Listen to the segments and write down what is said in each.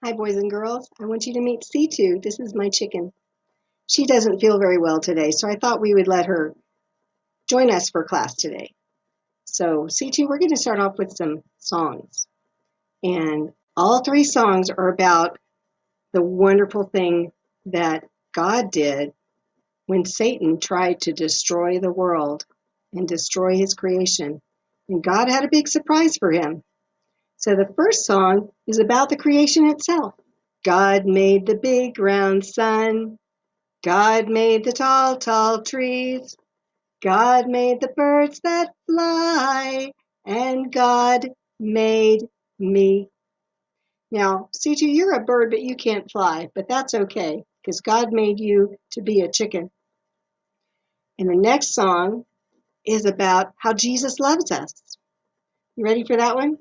Hi, boys and girls. I want you to meet C2. This is my chicken. She doesn't feel very well today, so I thought we would let her join us for class today. So, C2, we're going to start off with some songs. And all three songs are about the wonderful thing that God did when Satan tried to destroy the world and destroy his creation. And God had a big surprise for him. So, the first song is about the creation itself. God made the big round sun. God made the tall, tall trees. God made the birds that fly. And God made me. Now, C2, you're a bird, but you can't fly. But that's okay, because God made you to be a chicken. And the next song is about how Jesus loves us. You ready for that one?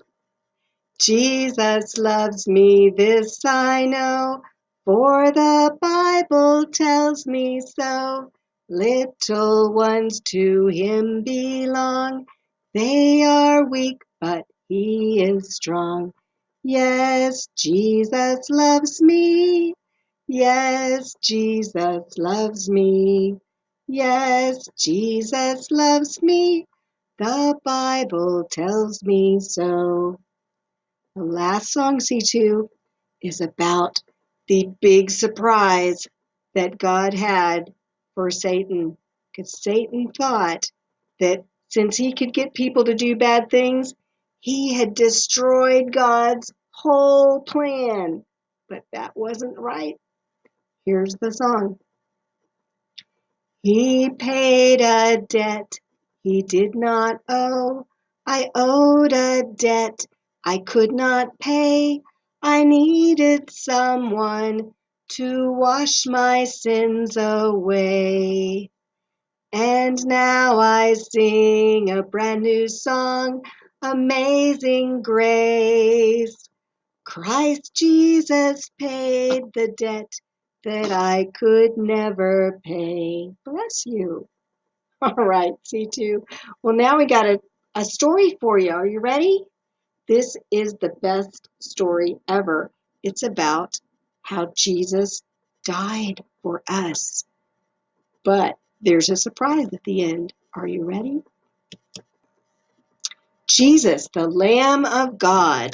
Jesus loves me, this I know, for the Bible tells me so. Little ones to him belong. They are weak, but he is strong. Yes, Jesus loves me. Yes, Jesus loves me. Yes, Jesus loves me. The Bible tells me so. The last song, C2, is about the big surprise that God had for Satan. Because Satan thought that since he could get people to do bad things, he had destroyed God's whole plan. But that wasn't right. Here's the song. He paid a debt he did not owe. I owed a debt I could not pay. I needed someone to wash my sins away. And now I sing a brand new song, Amazing Grace. Christ Jesus paid the debt that I could never pay. Bless you. All right, C2. Well, now we got a story for you. Are you ready? This is the best story ever. It's about how Jesus died for us. But there's a surprise at the end. Are you ready? Jesus, the Lamb of God.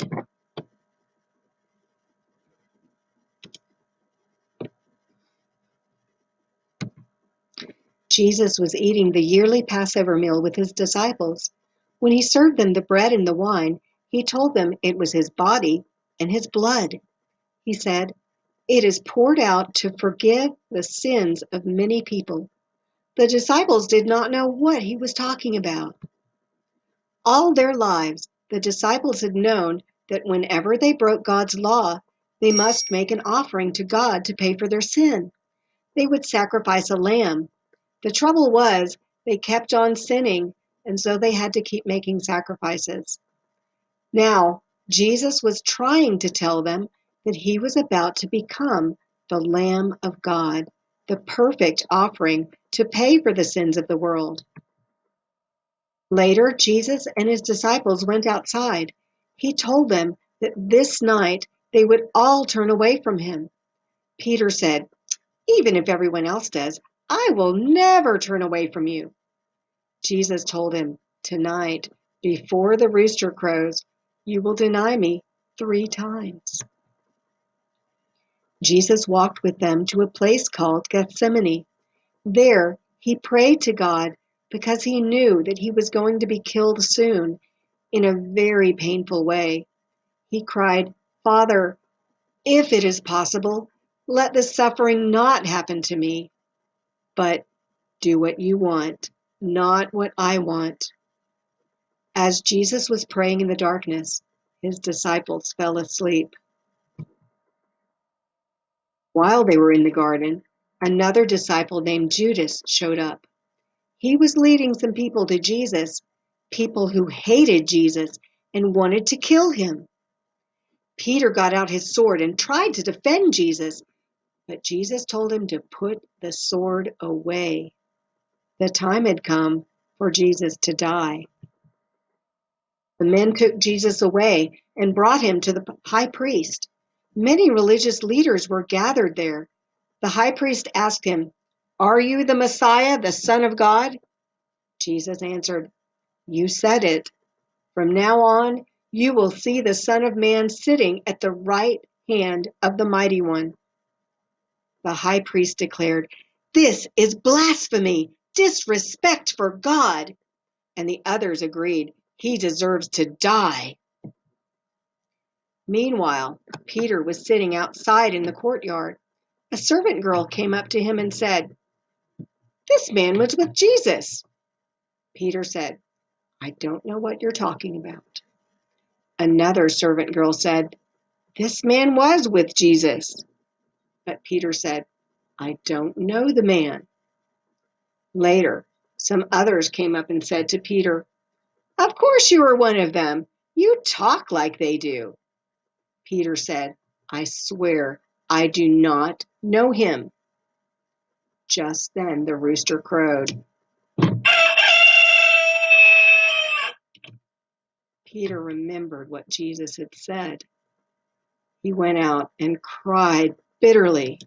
Jesus was eating the yearly Passover meal with his disciples. When he served them the bread and the wine, he told them it was his body and his blood. He said, "It is poured out to forgive the sins of many people." The disciples did not know what he was talking about. All their lives, the disciples had known that whenever they broke God's law, they must make an offering to God to pay for their sin. They would sacrifice a lamb. The trouble was, they kept on sinning, and so they had to keep making sacrifices. Now, Jesus was trying to tell them that he was about to become the Lamb of God, the perfect offering to pay for the sins of the world. Later, Jesus and his disciples went outside. He told them that this night they would all turn away from him. Peter said, "Even if everyone else does, I will never turn away from you." Jesus told him, "Tonight, before the rooster crows, you will deny me 3 times." Jesus walked with them to a place called Gethsemane. There, he prayed to God because he knew that he was going to be killed soon in a very painful way. He cried, "Father, if it is possible, let this suffering not happen to me, but do what you want, not what I want." As Jesus was praying in the darkness, his disciples fell asleep. While they were in the garden, another disciple named Judas showed up. He was leading some people to Jesus, people who hated Jesus and wanted to kill him. Peter got out his sword and tried to defend Jesus, but Jesus told him to put the sword away. The time had come for Jesus to die. The men took Jesus away and brought him to the high priest. Many religious leaders were gathered there. The high priest asked him, "Are you the Messiah, the Son of God?" Jesus answered, "You said it. From now on, you will see the Son of Man sitting at the right hand of the Mighty One." The high priest declared, "This is blasphemy, disrespect for God." And the others agreed, "He deserves to die." Meanwhile, Peter was sitting outside in the courtyard. A servant girl came up to him and said, "This man was with Jesus." Peter said, "I don't know what you're talking about." Another servant girl said, "This man was with Jesus." But Peter said, "I don't know the man." Later, some others came up and said to Peter, "Of course you are one of them. You talk like they do." Peter said, "I swear I do not know him." Just then the rooster crowed. Peter remembered what Jesus had said. He went out and cried bitterly.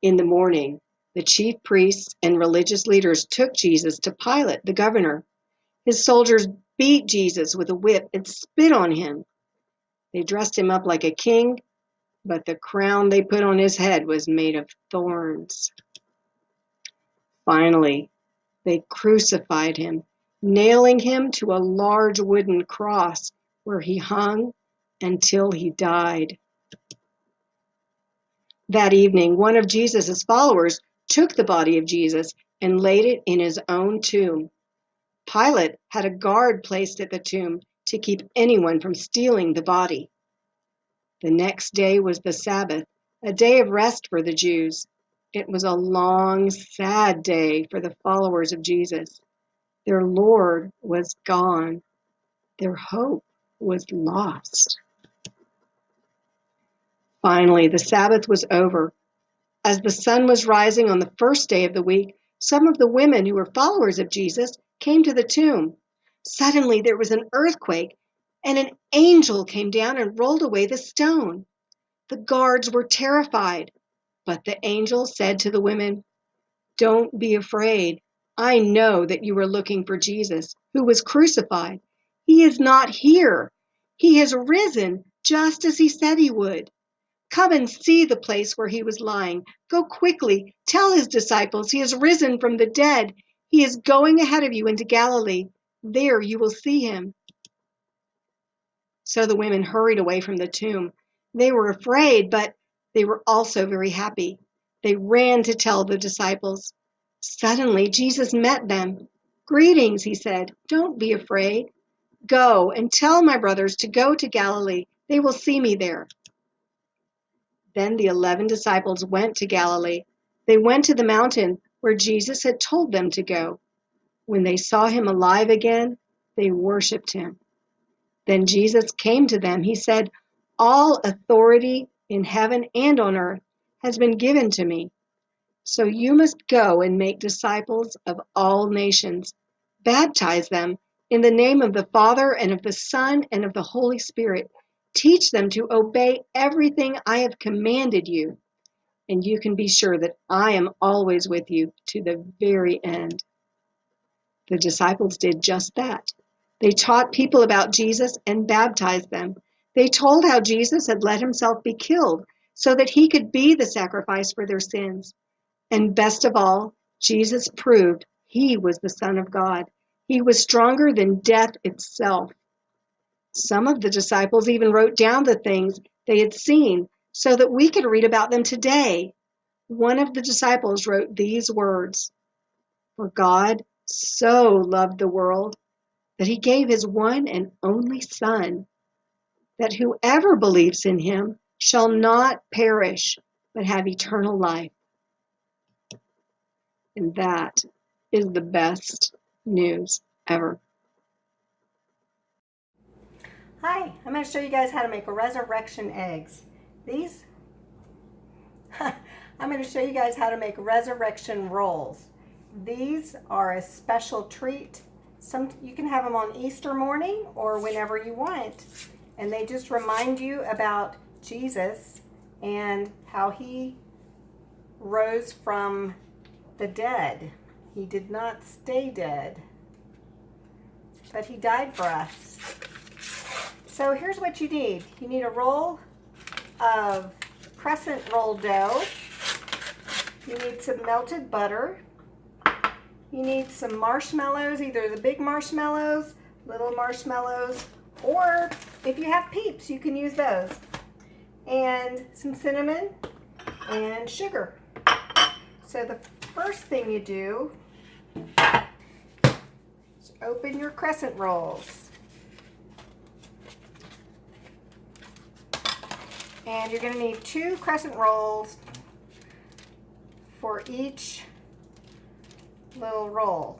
In the morning, the chief priests and religious leaders took Jesus to Pilate, the governor. His soldiers beat Jesus with a whip and spit on him. They dressed him up like a king, but the crown they put on his head was made of thorns. Finally, they crucified him, nailing him to a large wooden cross where he hung until he died. That evening, one of Jesus' followers took the body of Jesus and laid it in his own tomb. Pilate had a guard placed at the tomb to keep anyone from stealing the body. The next day was the Sabbath, a day of rest for the Jews. It was a long, sad day for the followers of Jesus. Their Lord was gone. Their hope was lost. Finally, the Sabbath was over. As the sun was rising on the first day of the week, some of the women who were followers of Jesus came to the tomb. Suddenly there was an earthquake, and an angel came down and rolled away the stone. The guards were terrified, but the angel said to the women, "Don't be afraid. I know that you are looking for Jesus, who was crucified. He is not here. He has risen, just as he said he would. Come and see the place where he was lying. Go quickly, tell his disciples he has risen from the dead. He is going ahead of you into Galilee. There you will see him." So the women hurried away from the tomb. They were afraid, but they were also very happy. They ran to tell the disciples. Suddenly Jesus met them. "Greetings," he said. "Don't be afraid. Go and tell my brothers to go to Galilee. They will see me there." Then the 11 disciples went to Galilee. They went to the mountain where Jesus had told them to go. When they saw him alive again, they worshiped him. Then Jesus came to them. He said, "All authority in heaven and on earth has been given to me. So you must go and make disciples of all nations. Baptize them in the name of the Father and of the Son and of the Holy Spirit. Teach them to obey everything I have commanded you. And you can be sure that I am always with you to the very end." The disciples did just that. They taught people about Jesus and baptized them. They told how Jesus had let himself be killed so that he could be the sacrifice for their sins. And best of all, Jesus proved he was the Son of God. He was stronger than death itself. Some of the disciples even wrote down the things they had seen so that we could read about them today. One of the disciples wrote these words, "For God so loved the world that he gave his one and only Son, that whoever believes in him shall not perish, but have eternal life." And that is the best news ever. Hi, I'm going to show you guys how to make resurrection eggs. These, I'm going to show you guys how to make resurrection rolls. These are a special treat. You can have them on Easter morning or whenever you want. and they just remind you about Jesus and how he rose from the dead. He did not stay dead, but he died for us. So here's what you need. You need a roll of crescent roll dough. You need some melted butter. You need some marshmallows, either the big marshmallows, little marshmallows, or if you have Peeps, you can use those. And some cinnamon and sugar. So the first thing you do is open your crescent rolls. And you're going to need 2 crescent rolls for each little roll.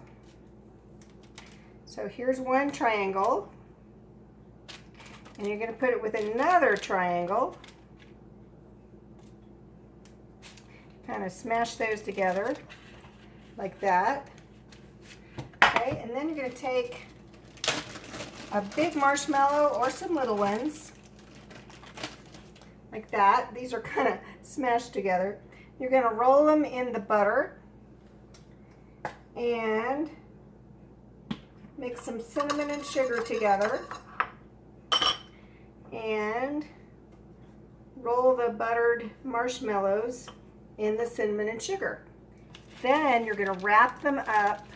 So here's one triangle, and you're going to put it with another triangle. Kind of smash those together like that. Okay, and then you're going to take a big marshmallow or some little ones like that. These are kind of smashed together. You're going to roll them in the butter and mix some cinnamon and sugar together and roll the buttered marshmallows in the cinnamon and sugar. Then you're going to wrap them up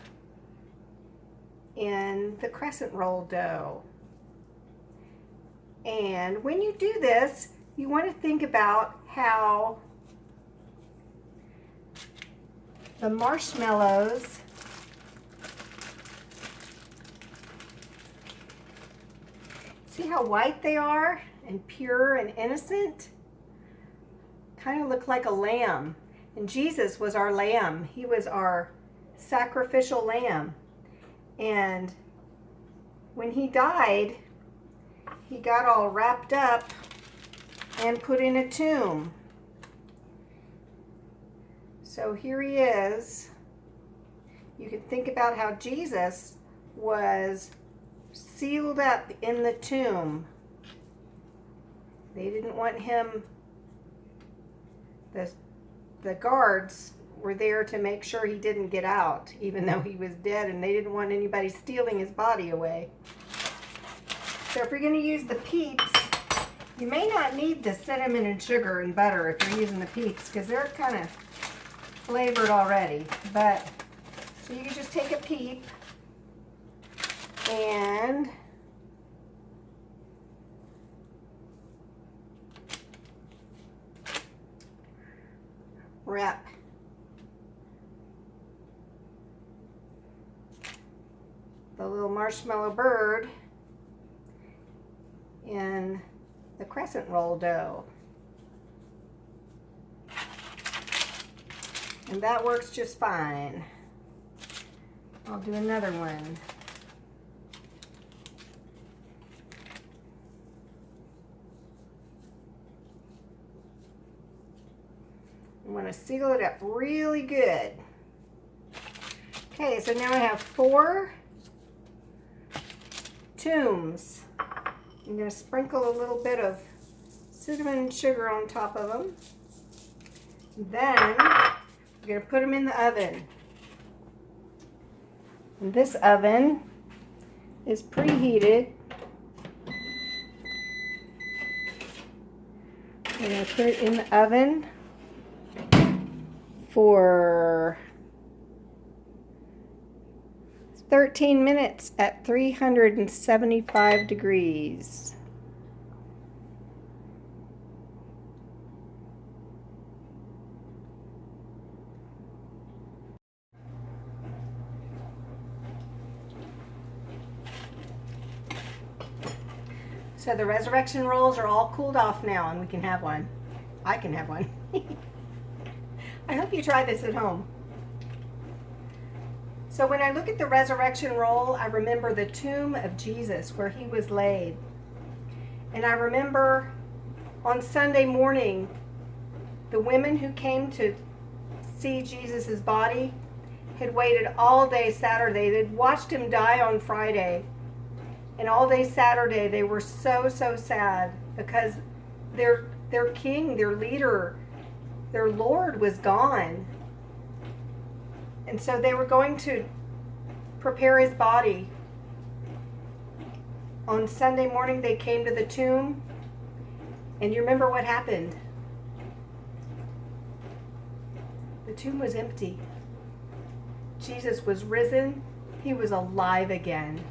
in the crescent roll dough. And when you do this, you want to think about how the marshmallows see how white they are and pure and innocent? Kind of look like a lamb. And Jesus was our lamb. He was our sacrificial lamb. And when he died, he got all wrapped up and put in a tomb. So here he is. You can think about how Jesus was sealed up in the tomb. They didn't want him, the guards were there to make sure he didn't get out, even though he was dead, and they didn't want anybody stealing his body away. So if you're going to use the Peeps, you may not need the cinnamon and sugar and butter if you're using the Peeps, because they're kind of flavored already. But so you can just take a Peep and wrap the little marshmallow bird in the crescent roll dough. And that works just fine. I'll do another one. I want to seal it up really good. Okay, so now I have 4 tombs. I'm going to sprinkle a little bit of cinnamon and sugar on top of them. Then I'm going to put them in the oven. And this oven is preheated. I'm going to put it in the oven for 13 minutes at 375 degrees. So the resurrection rolls are all cooled off now and we can have one. I can have one. I hope you try this at home. So when I look at the resurrection roll, I remember the tomb of Jesus where he was laid. And I remember on Sunday morning, the women who came to see Jesus' body had waited all day Saturday. They'd watched him die on Friday. And all day Saturday, they were so sad because their king, their leader, their Lord was gone. And so they were going to prepare his body. On Sunday morning, they came to the tomb. And you remember what happened? The tomb was empty. Jesus was risen. He was alive again.